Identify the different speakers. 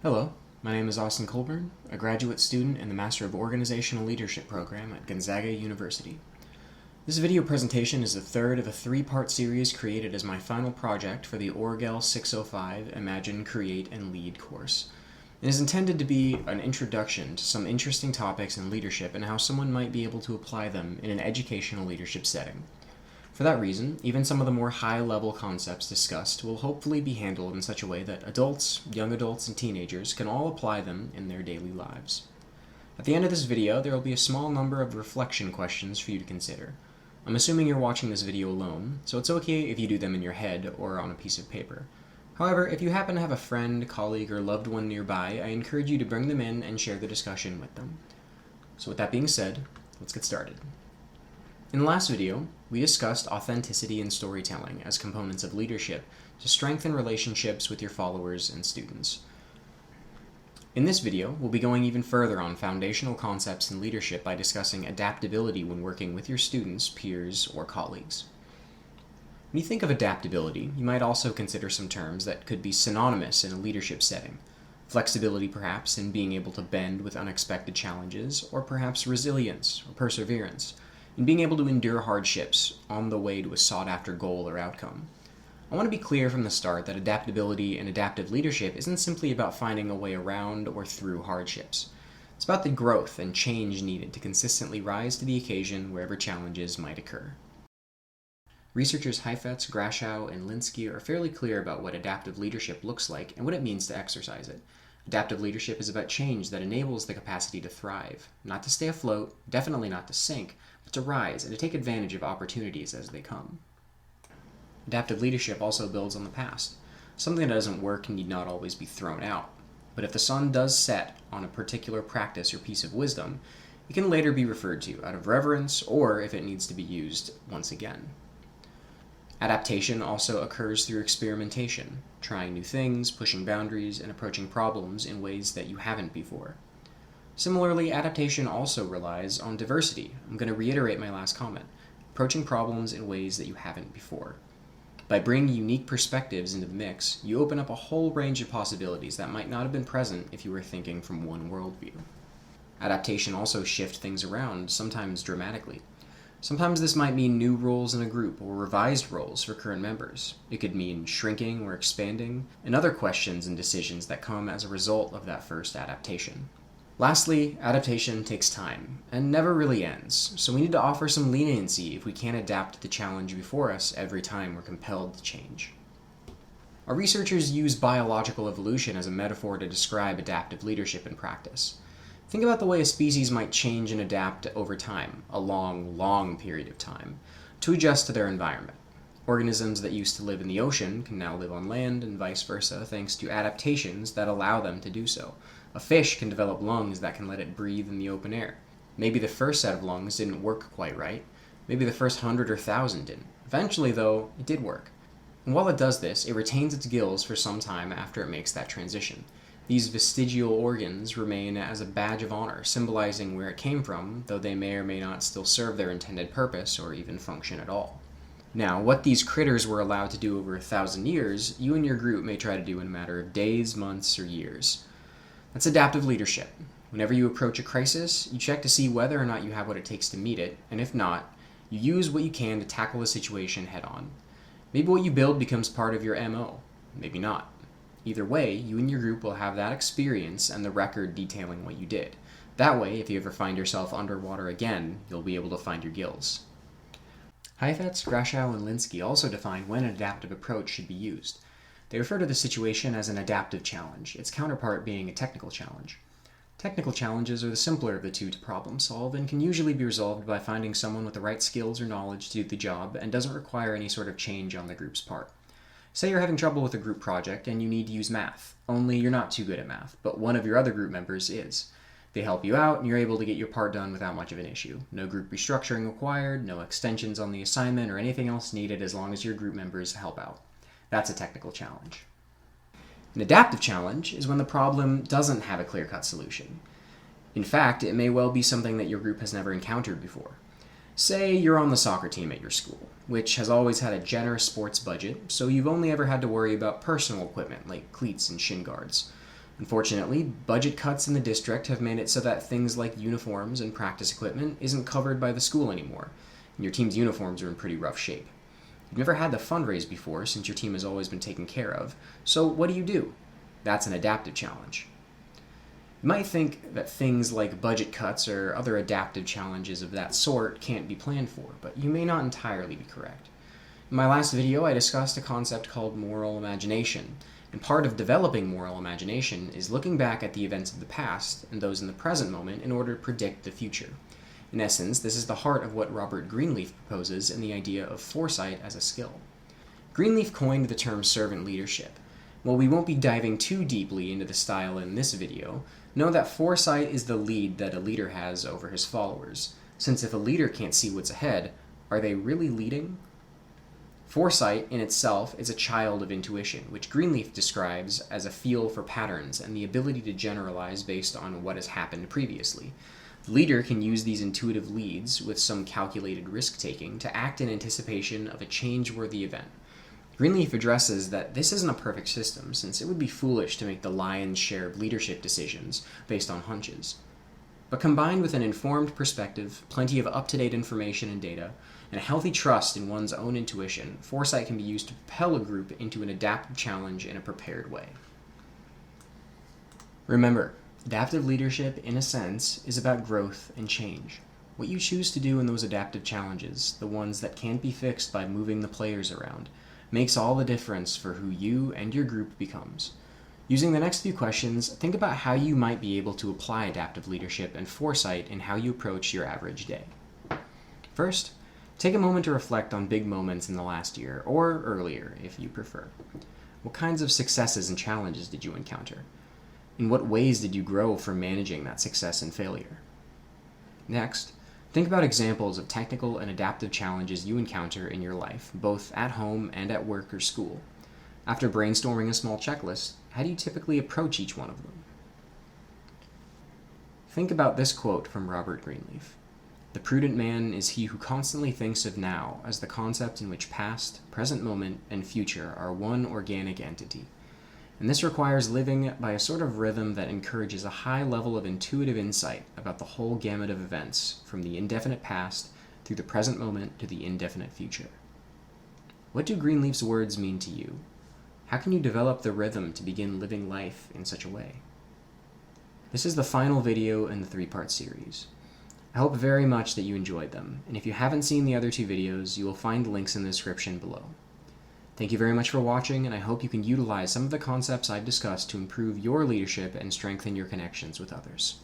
Speaker 1: Hello, my name is Austin Colburn, a graduate student in the Master of Organizational Leadership program at Gonzaga University. This video presentation is the third of a three-part series created as my final project for the ORGL 605 Imagine, Create, and Lead course. It is intended to be an introduction to some interesting topics in leadership and how someone might be able to apply them in an educational leadership setting. For that reason, even some of the more high-level concepts discussed will hopefully be handled in such a way that adults, young adults, and teenagers can all apply them in their daily lives. At the end of this video, there will be a small number of reflection questions for you to consider. I'm assuming you're watching this video alone, so it's okay if you do them in your head or on a piece of paper. However, if you happen to have a friend, colleague, or loved one nearby, I encourage you to bring them in and share the discussion with them. So with that being said, let's get started. In the last video, we discussed authenticity and storytelling as components of leadership to strengthen relationships with your followers and students. In this video, we'll be going even further on foundational concepts in leadership by discussing adaptability when working with your students, peers, or colleagues. When you think of adaptability, you might also consider some terms that could be synonymous in a leadership setting. Flexibility, perhaps, in being able to bend with unexpected challenges, or perhaps resilience or perseverance, in being able to endure hardships on the way to a sought-after goal or outcome. I want to be clear from the start that adaptability and adaptive leadership isn't simply about finding a way around or through hardships. It's about the growth and change needed to consistently rise to the occasion wherever challenges might occur. Researchers Heifetz, Grashow, and Linsky are fairly clear about what adaptive leadership looks like and what it means to exercise it. Adaptive leadership is about change that enables the capacity to thrive, not to stay afloat, definitely not to sink, but to rise and to take advantage of opportunities as they come. Adaptive leadership also builds on the past. Something that doesn't work need not always be thrown out, but if the sun does set on a particular practice or piece of wisdom, it can later be referred to out of reverence or if it needs to be used once again. Adaptation also occurs through experimentation, trying new things, pushing boundaries, and approaching problems in ways that you haven't before. Similarly, adaptation also relies on diversity. I'm going to reiterate my last comment, approaching problems in ways that you haven't before. By bringing unique perspectives into the mix, you open up a whole range of possibilities that might not have been present if you were thinking from one worldview. Adaptation also shifts things around, sometimes dramatically. Sometimes this might mean new roles in a group or revised roles for current members. It could mean shrinking or expanding, and other questions and decisions that come as a result of that first adaptation. Lastly, adaptation takes time and never really ends, so we need to offer some leniency if we can't adapt to the challenge before us every time we're compelled to change. Our researchers use biological evolution as a metaphor to describe adaptive leadership in practice. Think about the way a species might change and adapt over time, a long, long period of time, to adjust to their environment. Organisms that used to live in the ocean can now live on land and vice versa thanks to adaptations that allow them to do so. A fish can develop lungs that can let it breathe in the open air. Maybe the first set of lungs didn't work quite right. Maybe the first 100 or 1,000 didn't. Eventually, though, it did work. And while it does this, it retains its gills for some time after it makes that transition. These vestigial organs remain as a badge of honor, symbolizing where it came from, though they may or may not still serve their intended purpose or even function at all. Now, what these critters were allowed to do over 1,000 years, you and your group may try to do in a matter of days, months, or years. That's adaptive leadership. Whenever you approach a crisis, you check to see whether or not you have what it takes to meet it, and if not, you use what you can to tackle the situation head on. Maybe what you build becomes part of your MO, maybe not. Either way, you and your group will have that experience and the record detailing what you did. That way, if you ever find yourself underwater again, you'll be able to find your gills. Heifetz, Grashow, and Linsky also define when an adaptive approach should be used. They refer to the situation as an adaptive challenge, its counterpart being a technical challenge. Technical challenges are the simpler of the two to problem solve and can usually be resolved by finding someone with the right skills or knowledge to do the job and doesn't require any sort of change on the group's part. Say you're having trouble with a group project and you need to use math, only you're not too good at math, but one of your other group members is. They help you out and you're able to get your part done without much of an issue. No group restructuring required, no extensions on the assignment, or anything else needed as long as your group members help out. That's a technical challenge. An adaptive challenge is when the problem doesn't have a clear-cut solution. In fact, it may well be something that your group has never encountered before. Say you're on the soccer team at your school, which has always had a generous sports budget, so you've only ever had to worry about personal equipment like cleats and shin guards. Unfortunately, budget cuts in the district have made it so that things like uniforms and practice equipment isn't covered by the school anymore, and your team's uniforms are in pretty rough shape. You've never had to fundraise before since your team has always been taken care of, so what do? That's an adaptive challenge. You might think that things like budget cuts or other adaptive challenges of that sort can't be planned for, but you may not entirely be correct. In my last video, I discussed a concept called moral imagination, and part of developing moral imagination is looking back at the events of the past and those in the present moment in order to predict the future. In essence, this is the heart of what Robert Greenleaf proposes in the idea of foresight as a skill. Greenleaf coined the term servant leadership. While we won't be diving too deeply into the style in this video, know that foresight is the lead that a leader has over his followers, since if a leader can't see what's ahead, are they really leading? Foresight in itself is a child of intuition, which Greenleaf describes as a feel for patterns and the ability to generalize based on what has happened previously. The leader can use these intuitive leads with some calculated risk-taking to act in anticipation of a change-worthy event. Greenleaf addresses that this isn't a perfect system, since it would be foolish to make the lion's share of leadership decisions based on hunches. But combined with an informed perspective, plenty of up-to-date information and data, and a healthy trust in one's own intuition, foresight can be used to propel a group into an adaptive challenge in a prepared way. Remember, adaptive leadership, in a sense, is about growth and change. What you choose to do in those adaptive challenges, the ones that can't be fixed by moving the players around, makes all the difference for who you and your group becomes. Using the next few questions, think about how you might be able to apply adaptive leadership and foresight in how you approach your average day. First, take a moment to reflect on big moments in the last year, or earlier, if you prefer. What kinds of successes and challenges did you encounter? In what ways did you grow from managing that success and failure? Next, think about examples of technical and adaptive challenges you encounter in your life, both at home and at work or school. After brainstorming a small checklist, how do you typically approach each one of them? Think about this quote from Robert Greenleaf. "The prudent man is he who constantly thinks of now as the concept in which past, present moment, and future are one organic entity. And this requires living by a sort of rhythm that encourages a high level of intuitive insight about the whole gamut of events, from the indefinite past through the present moment to the indefinite future." What do Greenleaf's words mean to you? How can you develop the rhythm to begin living life in such a way? This is the final video in the 3-part series. I hope very much that you enjoyed them, and if you haven't seen the other 2 videos, you will find links in the description below. Thank you very much for watching, and I hope you can utilize some of the concepts I've discussed to improve your leadership and strengthen your connections with others.